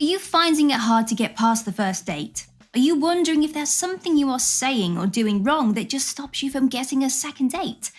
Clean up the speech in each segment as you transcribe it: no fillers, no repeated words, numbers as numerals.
Are you finding it hard to get past the first date? Are you wondering if there's something you are saying or doing wrong that just stops you from getting a second date?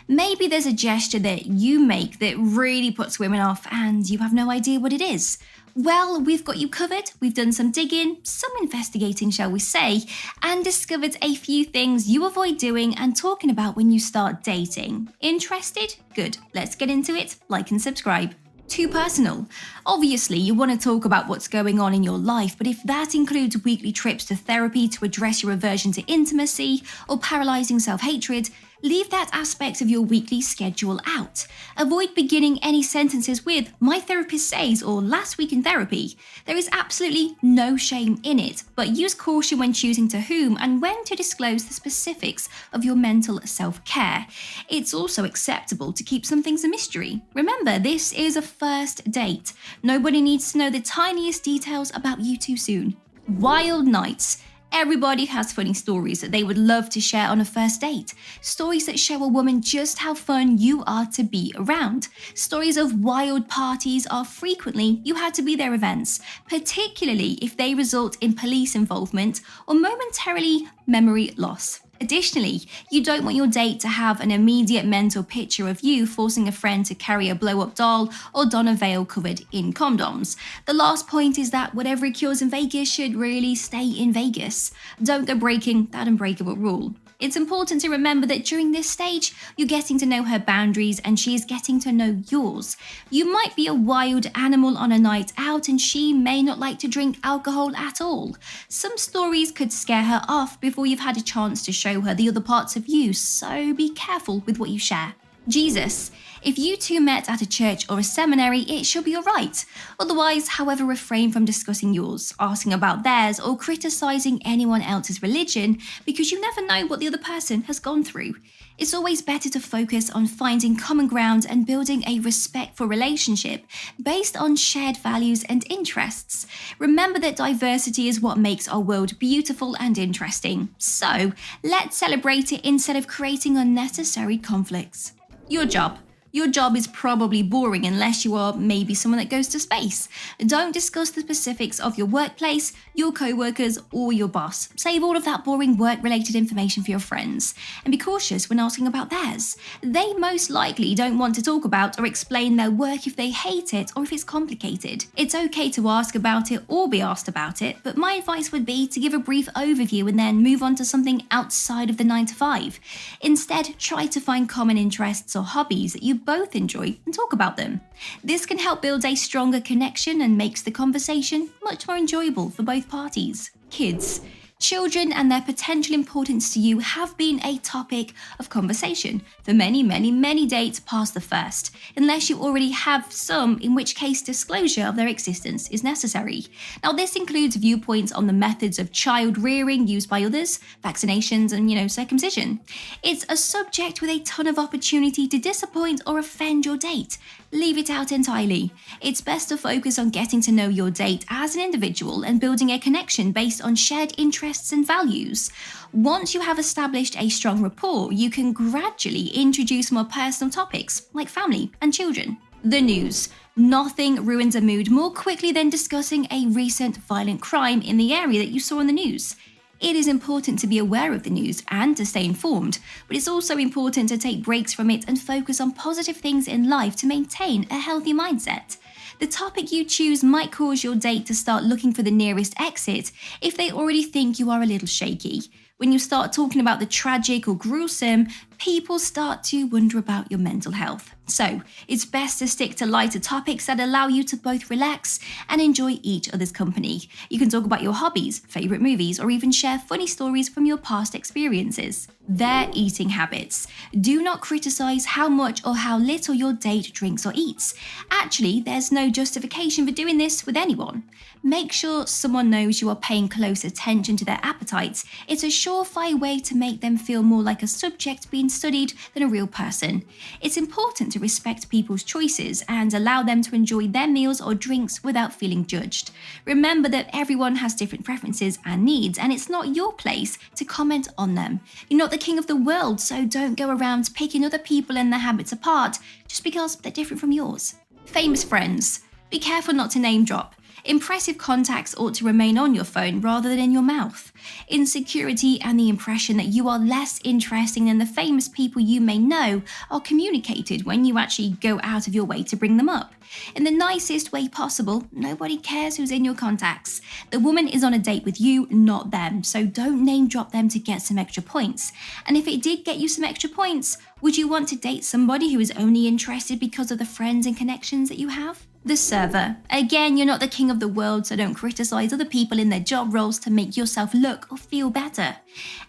Maybe there's a gesture that you make that really puts women off and you have no idea what it is. Well, we've got you covered. We've done some digging, some investigating, shall we say, and discovered a few things you avoid doing and talking about when you start dating. Interested? Good. Let's get into it. Like and subscribe. Too personal. Obviously, you want to talk about what's going on in your life, but if that includes weekly trips to therapy to address your aversion to intimacy or paralyzing self-hatred, leave that aspect of your weekly schedule out. Avoid beginning any sentences with, "my therapist says," or "last week in therapy." There is absolutely no shame in it, but use caution when choosing to whom and when to disclose the specifics of your mental self-care. It's also acceptable to keep some things a mystery. Remember, this is a first date. Nobody needs to know the tiniest details about you too soon. Wild nights. Everybody has funny stories that they would love to share on a first date. Stories that show a woman just how fun you are to be around. Stories of wild parties are frequently you had to be their events, particularly if they result in police involvement or momentarily memory loss. Additionally, you don't want your date to have an immediate mental picture of you forcing a friend to carry a blow-up doll or don a veil covered in condoms. The last point is that whatever occurs in Vegas should really stay in Vegas. Don't go breaking that unbreakable rule. It's important to remember that during this stage, you're getting to know her boundaries and she is getting to know yours. You might be a wild animal on a night out and she may not like to drink alcohol at all. Some stories could scare her off before you've had a chance to show her the other parts of you, so be careful with what you share. Jesus. If you two met at a church or a seminary, it should be alright. Otherwise, however, refrain from discussing yours, asking about theirs, or criticizing anyone else's religion because you never know what the other person has gone through. It's always better to focus on finding common ground and building a respectful relationship based on shared values and interests. Remember that diversity is what makes our world beautiful and interesting. So, let's celebrate it instead of creating unnecessary conflicts. Your job. Your job is probably boring unless you are maybe someone that goes to space. Don't discuss the specifics of your workplace, your co-workers, or your boss. Save all of that boring work-related information for your friends. And be cautious when asking about theirs. They most likely don't want to talk about or explain their work if they hate it or if it's complicated. It's okay to ask about it or be asked about it, but my advice would be to give a brief overview and then move on to something outside of the 9 to 5. Instead, try to find common interests or hobbies that you both enjoy and talk about them. This can help build a stronger connection and makes the conversation much more enjoyable for both parties. Kids. Children and their potential importance to you have been a topic of conversation for many dates past the first, unless you already have some, in which case disclosure of their existence is necessary. Now, this includes viewpoints on the methods of child rearing used by others, vaccinations, and circumcision. It's a subject with a ton of opportunity to disappoint or offend your date. Leave it out entirely. It's best to focus on getting to know your date as an individual and building a connection based on shared interests and values. Once you have established a strong rapport, you can gradually introduce more personal topics like family and children. The news. Nothing ruins a mood more quickly than discussing a recent violent crime in the area that you saw on the news. It is important to be aware of the news and to stay informed, but it's also important to take breaks from it and focus on positive things in life to maintain a healthy mindset. The topic you choose might cause your date to start looking for the nearest exit if they already think you are a little shaky. When you start talking about the tragic or gruesome, people start to wonder about your mental health. So, it's best to stick to lighter topics that allow you to both relax and enjoy each other's company. You can talk about your hobbies, favorite movies, or even share funny stories from your past experiences. Their eating habits. Do not criticize how much or how little your date drinks or eats. Actually, there's no justification for doing this with anyone. Make sure someone knows you are paying close attention to their appetites. It's a surefire way to make them feel more like a subject being studied than a real person. It's important to respect people's choices and allow them to enjoy their meals or drinks without feeling judged. Remember that everyone has different preferences and needs, and it's not your place to comment on them. You're not the king of the world, so don't go around picking other people and their habits apart just because they're different from yours. Famous friends. Be careful not to name drop. Impressive contacts ought to remain on your phone rather than in your mouth. Insecurity and the impression that you are less interesting than the famous people you may know are communicated when you actually go out of your way to bring them up. In the nicest way possible, nobody cares who's in your contacts. The woman is on a date with you, not them, so don't name drop them to get some extra points. And if it did get you some extra points, would you want to date somebody who is only interested because of the friends and connections that you have? The server. Again, you're not the king of the world, so don't criticize other people in their job roles to make yourself look or feel better.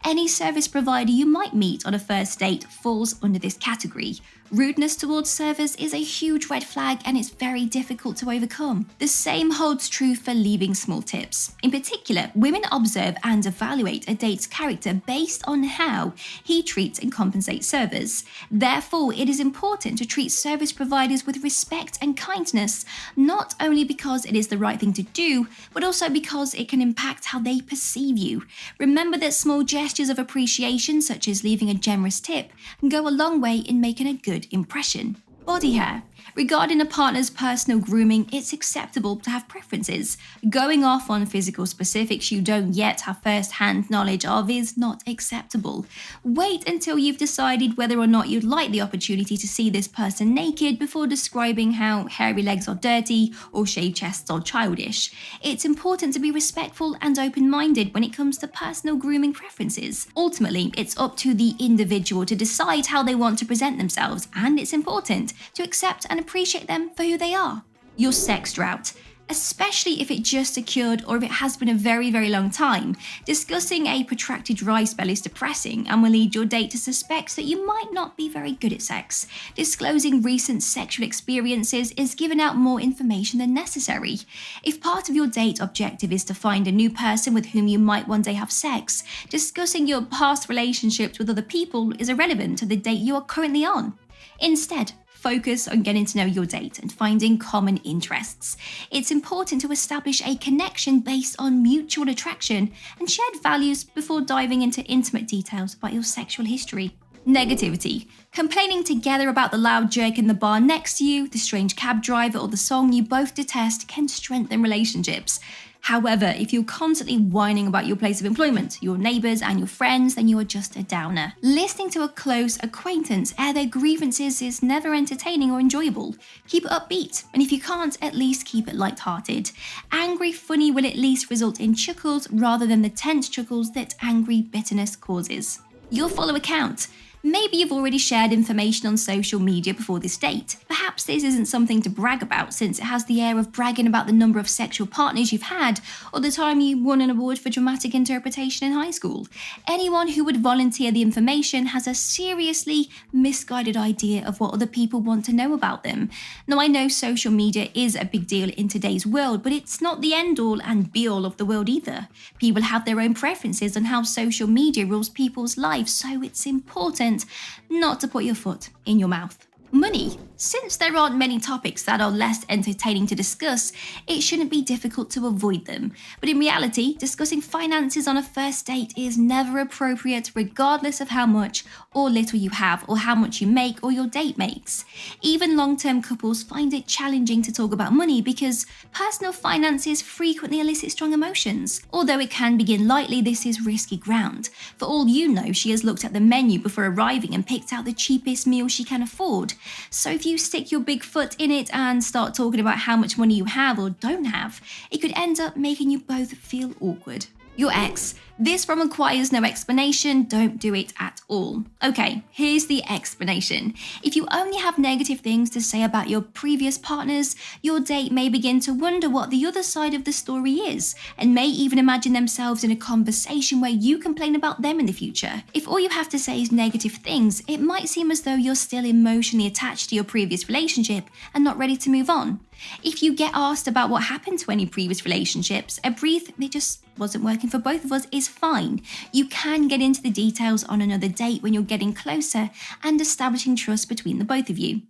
Any service provider you might meet on a first date falls under this category. Rudeness towards servers is a huge red flag and it's very difficult to overcome. The same holds true for leaving small tips. In particular, women observe and evaluate a date's character based on how he treats and compensates servers. Therefore, it is important to treat service providers with respect and kindness, not only because it is the right thing to do, but also because it can impact how they perceive you. Remember that small gestures of appreciation, such as leaving a generous tip, can go a long way in making a good impression. Body hair. Regarding a partner's personal grooming, it's acceptable to have preferences. Going off on physical specifics you don't yet have first-hand knowledge of is not acceptable. Wait until you've decided whether or not you'd like the opportunity to see this person naked before describing how hairy legs are dirty or shaved chests are childish. It's important to be respectful and open-minded when it comes to personal grooming preferences. Ultimately, it's up to the individual to decide how they want to present themselves, and it's important to accept and appreciate them for who they are. Your sex drought. Especially if it just occurred or if it has been a very, very long time, discussing a protracted dry spell is depressing and will lead your date to suspect that you might not be very good at sex. Disclosing recent sexual experiences is giving out more information than necessary. If part of your date objective is to find a new person with whom you might one day have sex, discussing your past relationships with other people is irrelevant to the date you are currently on. Instead, focus on getting to know your date and finding common interests. It's important to establish a connection based on mutual attraction and shared values before diving into intimate details about your sexual history. Negativity. Complaining together about the loud jerk in the bar next to you, the strange cab driver, or the song you both detest can strengthen relationships. However, if you're constantly whining about your place of employment, your neighbours and your friends, then you are just a downer. Listening to a close acquaintance air their grievances is never entertaining or enjoyable. Keep it upbeat, and if you can't, at least keep it light-hearted. Angry funny will at least result in chuckles rather than the tense chuckles that angry bitterness causes. Your follow account. Maybe you've already shared information on social media before this date. Perhaps this isn't something to brag about since it has the air of bragging about the number of sexual partners you've had or the time you won an award for dramatic interpretation in high school. Anyone who would volunteer the information has a seriously misguided idea of what other people want to know about them. Now, I know social media is a big deal in today's world, but it's not the end-all and be-all of the world either. People have their own preferences on how social media rules people's lives, so it's important not to put your foot in your mouth. Money. Since there aren't many topics that are less entertaining to discuss, it shouldn't be difficult to avoid them. But in reality, discussing finances on a first date is never appropriate regardless of how much or little you have or how much you make or your date makes. Even long-term couples find it challenging to talk about money because personal finances frequently elicit strong emotions. Although it can begin lightly, this is risky ground. For all you know, she has looked at the menu before arriving and picked out the cheapest meal she can afford. So if you stick your big foot in it and start talking about how much money you have or don't have, it could end up making you both feel awkward. Your ex. This one requires no explanation, don't do it at all. Okay, here's the explanation. If you only have negative things to say about your previous partners, your date may begin to wonder what the other side of the story is, and may even imagine themselves in a conversation where you complain about them in the future. If all you have to say is negative things, it might seem as though you're still emotionally attached to your previous relationship and not ready to move on. If you get asked about what happened to any previous relationships, a brief "it just wasn't working for both of us" is fine. You can get into the details on another date when you're getting closer and establishing trust between the both of you.